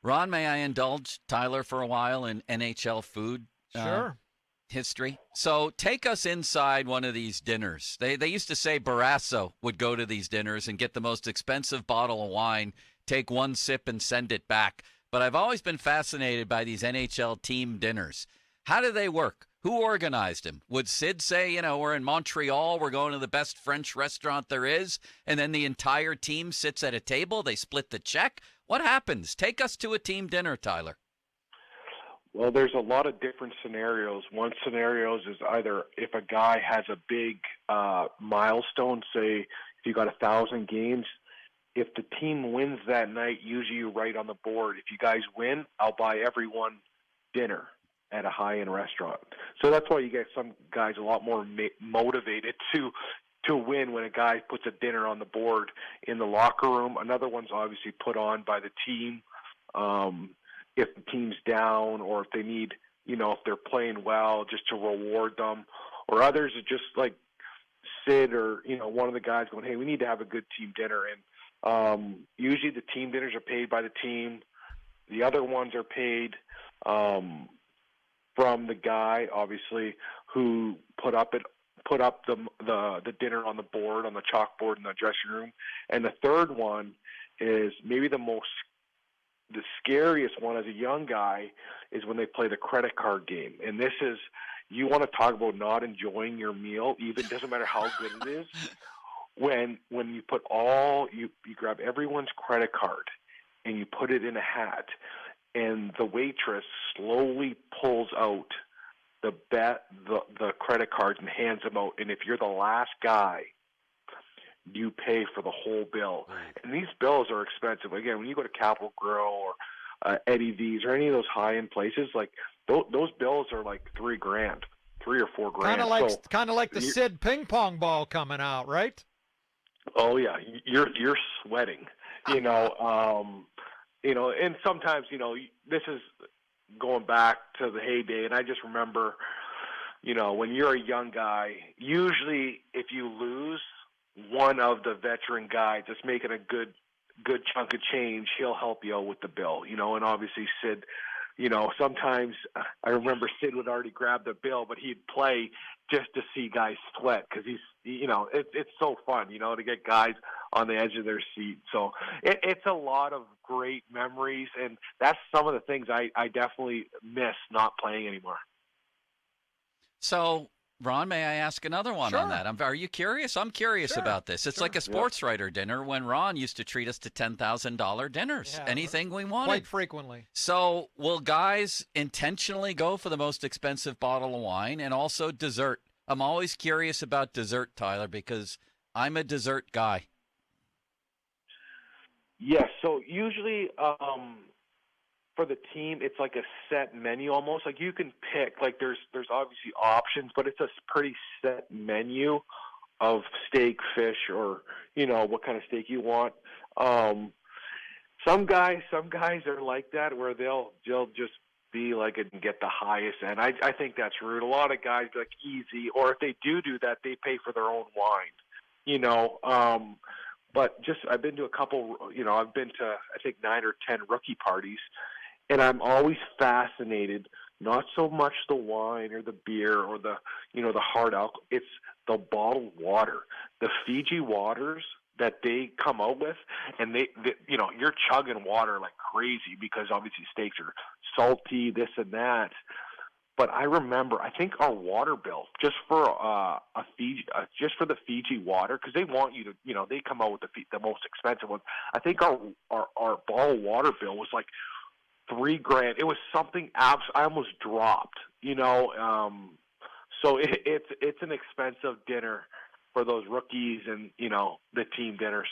Ron, may I indulge Tyler for a while in NHL food Sure. history? So take us inside one of these dinners. They used to say Barrasso would go to these dinners and get the most expensive bottle of wine, take one sip and send it back. But I've always been fascinated by these NHL team dinners. How do they work? Who organized them? Would Sid say, we're in Montreal, we're going to the best French restaurant there is, and then the entire team sits at a table, they split the check? What happens? Take us to a team dinner, Tyler. Well, there's a lot of different scenarios. One scenario is either if a guy has a big milestone, say if you got 1,000 games, if the team wins that night, usually you write on the board, if you guys win, I'll buy everyone dinner at a high-end restaurant. So that's why you get some guys a lot more motivated to win when a guy puts a dinner on the board in the locker room. Another one's obviously put on by the team. If the team's down or if they need, if they're playing well, just to reward them. Or others are just like Sid or, one of the guys going, hey, we need to have a good team dinner. And usually the team dinners are paid by the team. The other ones are paid from the guy, obviously, who put up the dinner on the board, on the chalkboard in the dressing room. And the third one is maybe the scariest one as a young guy is when they play the credit card game. And this is, you want to talk about not enjoying your meal, even doesn't matter how good it is. When you put you grab everyone's credit card and you put it in a hat, and the waitress slowly pulls out the credit cards and hands them out. And if you're the last guy, you pay for the whole bill. And these bills are expensive. Again, when you go to Capital Grill or Eddie V's or any of those high-end places, like those bills are like $3,000, $3 or $4,000. Kind of like the Sid ping pong ball coming out, right? Oh yeah, you're sweating. And sometimes this is going back to the heyday, and I just remember, when you're a young guy, usually if you lose, one of the veteran guys that's making a good chunk of change, he'll help you out with the bill, and obviously Sid, sometimes I remember Sid would already grab the bill, but he'd play just to see guys sweat because he's, it's so fun, to get guys on the edge of their seat. So it's a lot of great memories, and that's some of the things I definitely miss not playing anymore. So, Ron, may I ask another one Sure. on that? Are you curious? I'm curious Sure. about this. It's like a sports writer dinner when Ron used to treat us to $10,000 dinners, anything we wanted. Quite frequently. So will guys intentionally go for the most expensive bottle of wine and also dessert? I'm always curious about dessert, Tyler, because I'm a dessert guy. Yes, so usually for the team, it's like a set menu almost. Like you can pick, like there's obviously options, but it's a pretty set menu of steak, fish, or what kind of steak you want. Some guys are like that where they'll just be like and get the highest end. I think that's rude. A lot of guys like easy, or if they do that, they pay for their own wine. But just I've been to a couple. I've been to I think 9 or 10 rookie parties. And I'm always fascinated, not so much the wine or the beer or the hard alcohol. It's the bottled water, the Fiji waters that they come out with, and they you're chugging water like crazy because obviously steaks are salty, this and that. But I remember, I think our water bill just for just for the Fiji water, because they want you to, they come out with the most expensive ones. I think our bottled water bill was like $3,000. It was something I almost dropped, so it's an expensive dinner for those rookies and, the team dinners.